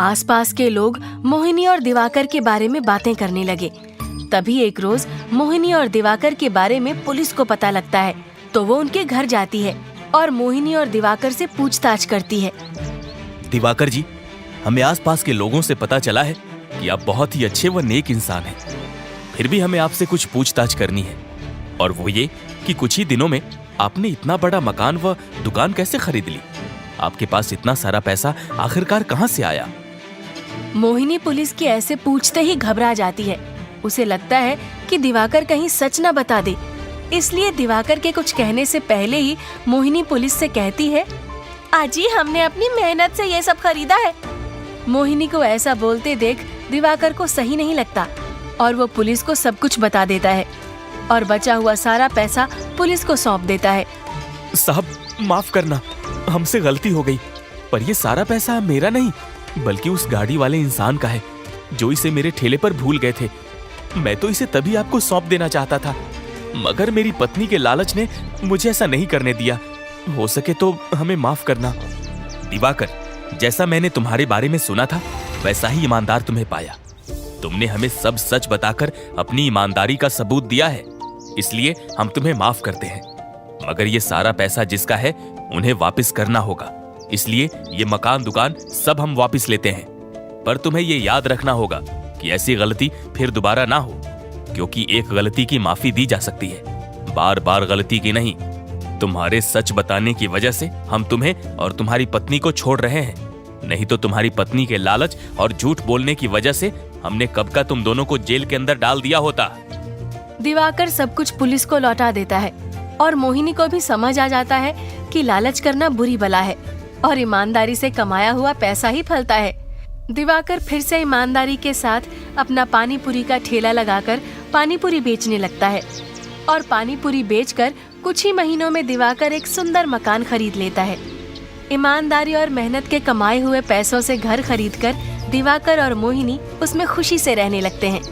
आसपास के लोग मोहिनी और दिवाकर के बारे में बातें करने लगे। तभी एक रोज मोहिनी और दिवाकर के बारे में पुलिस को पता लगता है, तो वो उनके घर जाती है और मोहिनी और दिवाकर से पूछताछ करती है। दिवाकर जी, हमें आसपास के लोगों से पता चला है कि आप बहुत ही अच्छे व नेक इंसान हैं। फिर भी हमें आपसे कुछ पूछताछ करनी है, और वो ये कि कुछ ही दिनों में आपने इतना बड़ा मकान व दुकान कैसे खरीद ली? आपके पास इतना सारा पैसा आखिरकार कहाँ से आया? मोहिनी पुलिस के ऐसे पूछते ही घबरा जाती है। उसे लगता है कि दिवाकर कहीं सच न बता दे, इसलिए दिवाकर के कुछ कहने से पहले ही मोहिनी पुलिस से कहती है, आजी, हमने अपनी मेहनत से ये सब खरीदा है। मोहिनी को ऐसा बोलते देख दिवाकर को सही नहीं लगता और वो पुलिस को सब कुछ बता देता है और बचा हुआ सारा पैसा पुलिस को सौंप देता है। साहब, माफ करना, हमसे गलती हो गई, पर ये सारा पैसा मेरा नहीं बल्कि उस गाड़ी वाले इंसान का है जो इसे मेरे ठेले पर भूल गए थे। मैं तो इसे तभी आपको सौंप देना चाहता था, मगर मेरी पत्नी के लालच ने मुझे ऐसा नहीं करने दिया। हो सके तो हमें माफ करना। दिवाकर, जैसा मैंने तुम्हारे बारे में सुना था वैसा ही ईमानदार तुम्हें पाया। तुमने हमें सब सच बताकर अपनी ईमानदारी का सबूत दिया है, इसलिए हम तुम्हें माफ करते हैं। मगर ये सारा पैसा जिसका है उन्हें वापस करना होगा, इसलिए ये मकान दुकान सब हम वापस लेते हैं। पर तुम्हें ये याद रखना होगा कि ऐसी गलती फिर दोबारा ना हो, क्योंकि एक गलती की माफी दी जा सकती है, बार बार गलती की नहीं। तुम्हारे सच बताने की वजह से हम तुम्हें और तुम्हारी पत्नी को छोड़ रहे हैं, नहीं तो तुम्हारी पत्नी के लालच और झूठ बोलने की वजह से हमने कब का तुम दोनों को जेल के अंदर डाल दिया होता। दिवाकर सब कुछ पुलिस को लौटा देता है और मोहिनी को भी समझ आ जाता है कि लालच करना बुरी बला है और ईमानदारी से कमाया हुआ पैसा ही फलता है। दिवाकर फिर से ईमानदारी के साथ अपना पानी पूरी का ठेला लगाकर पानी पूरी बेचने लगता है और पानी पूरी बेचकर कुछ ही महीनों में दिवाकर एक सुंदर मकान खरीद लेता है। ईमानदारी और मेहनत के कमाए हुए पैसों से घर खरीदकर दिवाकर और मोहिनी उसमें खुशी से रहने लगते हैं।